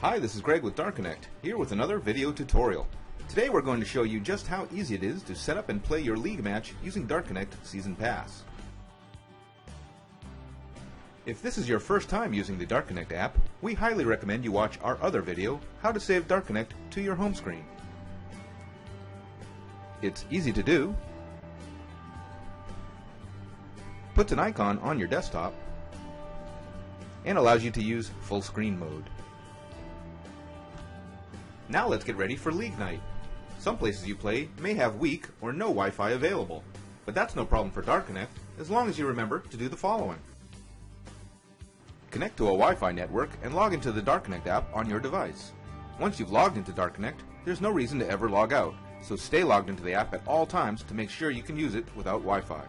Hi, this is Greg with DartConnect, here with another video tutorial. Today we're going to show you just how easy it is to set up and play your league match using DartConnect Season Pass. If this is your first time using the DartConnect app, we highly recommend you watch our other video, How to Save DartConnect to Your Home Screen. It's easy to do, puts an icon on your desktop, and allows you to use full screen mode. Now let's get ready for League Night. Some places you play may have weak or no Wi-Fi available, but that's no problem for DartConnect as long as you remember to do the following. Connect to a Wi-Fi network and log into the DartConnect app on your device. Once you've logged into DartConnect, there's no reason to ever log out, so stay logged into the app at all times to make sure you can use it without Wi-Fi.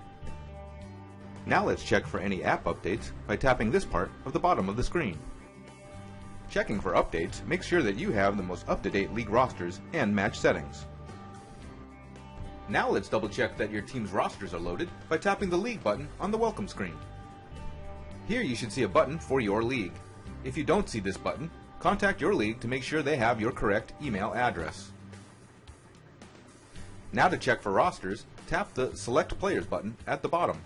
Now let's check for any app updates by tapping this part of the bottom of the screen. Checking for updates, make sure that you have the most up-to-date league rosters and match settings. Now let's double check that your team's rosters are loaded by tapping the League button on the welcome screen. Here you should see a button for your league. If you don't see this button, contact your league to make sure they have your correct email address. Now to check for rosters, tap the Select Players button at the bottom.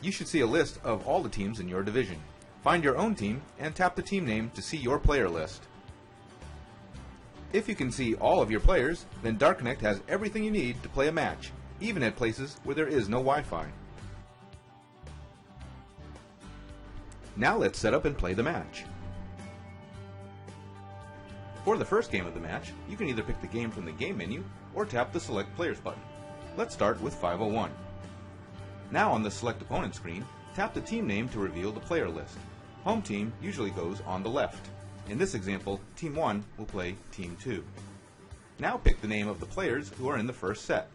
You should see a list of all the teams in your division. Find your own team and tap the team name to see your player list. If you can see all of your players, then DartConnect has everything you need to play a match, even at places where there is no Wi-Fi. Now let's set up and play the match. For the first game of the match, you can either pick the game from the game menu or tap the Select Players button. Let's start with 501. Now on the Select Opponent screen, tap the team name to reveal the player list. Home team usually goes on the left. In this example, Team 1 will play Team 2. Now pick the name of the players who are in the first set.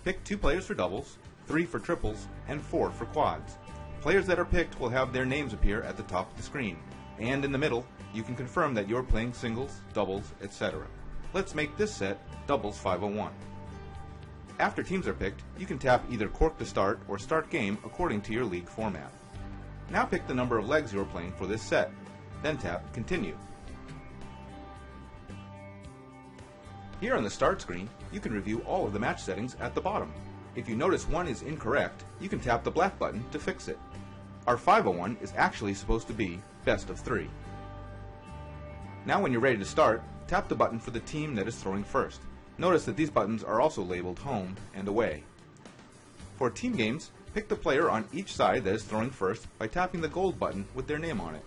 Pick 2 players for doubles, 3 for triples, and 4 for quads. Players that are picked will have their names appear at the top of the screen, and in the middle, you can confirm that you're playing singles, doubles, etc. Let's make this set Doubles 501. After teams are picked, you can tap either Cork to Start or Start Game according to your league format. Now pick the number of legs you are playing for this set, then tap Continue. Here on the Start screen, you can review all of the match settings at the bottom. If you notice one is incorrect, you can tap the black button to fix it. Our 501 is actually supposed to be Best of 3. Now when you're ready to start, tap the button for the team that is throwing first. Notice that these buttons are also labeled Home and Away. For team games, pick the player on each side that is throwing first by tapping the gold button with their name on it.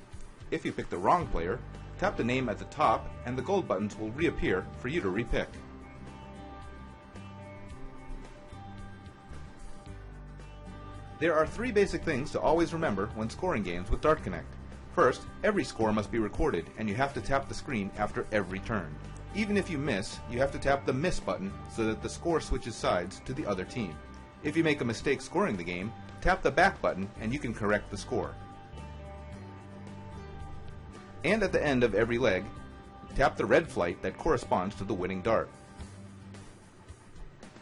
If you pick the wrong player, tap the name at the top and the gold buttons will reappear for you to repick. There are 3 basic things to always remember when scoring games with DartConnect. First, every score must be recorded and you have to tap the screen after every turn. Even if you miss, you have to tap the Miss button so that the score switches sides to the other team. If you make a mistake scoring the game, tap the Back button and you can correct the score. And at the end of every leg, tap the red flight that corresponds to the winning dart.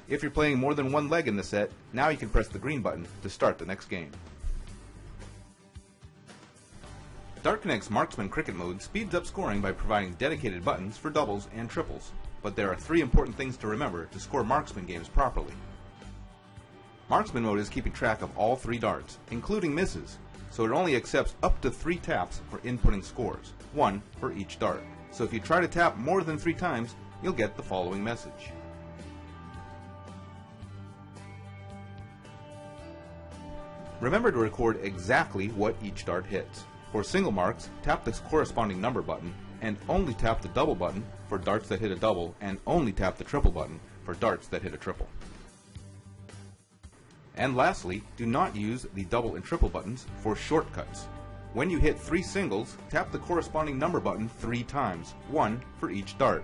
If you're playing more than one leg in the set, now you can press the green button to start the next game. DartConnect's Marksman Cricket mode speeds up scoring by providing dedicated buttons for doubles and triples, but there are 3 important things to remember to score Marksman games properly. Marksman mode is keeping track of all 3 darts, including misses, so it only accepts up to 3 taps for inputting scores, 1 for each dart. So if you try to tap more than 3 times, you'll get the following message. Remember to record exactly what each dart hits. For single marks, tap the corresponding number button, and only tap the double button for darts that hit a double, and only tap the triple button for darts that hit a triple. And lastly, do not use the double and triple buttons for shortcuts. When you hit 3 singles, tap the corresponding number button 3 times, 1 for each dart.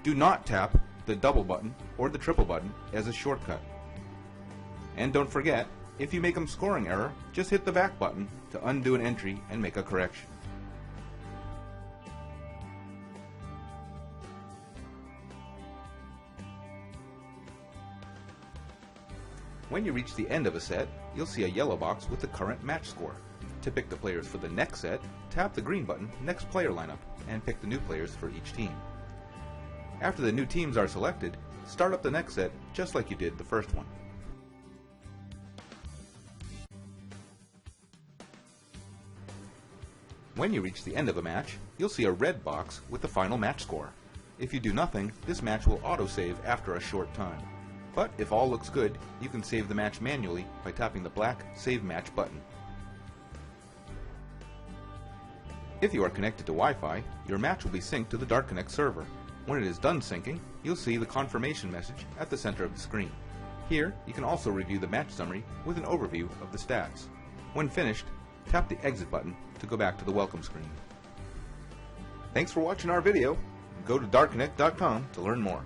Do not tap the double button or the triple button as a shortcut. And don't forget, if you make a scoring error, just hit the back button to undo an entry and make a correction. When you reach the end of a set, you'll see a yellow box with the current match score. To pick the players for the next set, tap the green button, Next Player Lineup, and pick the new players for each team. After the new teams are selected, start up the next set just like you did the first one. When you reach the end of a match, you'll see a red box with the final match score. If you do nothing, this match will autosave after a short time. But if all looks good, you can save the match manually by tapping the black Save Match button. If you are connected to Wi-Fi, your match will be synced to the DartConnect server. When it is done syncing, you'll see the confirmation message at the center of the screen. Here, you can also review the match summary with an overview of the stats. When finished, tap the Exit button to go back to the welcome screen. Thanks for watching our video. Go to DartConnect.com to learn more.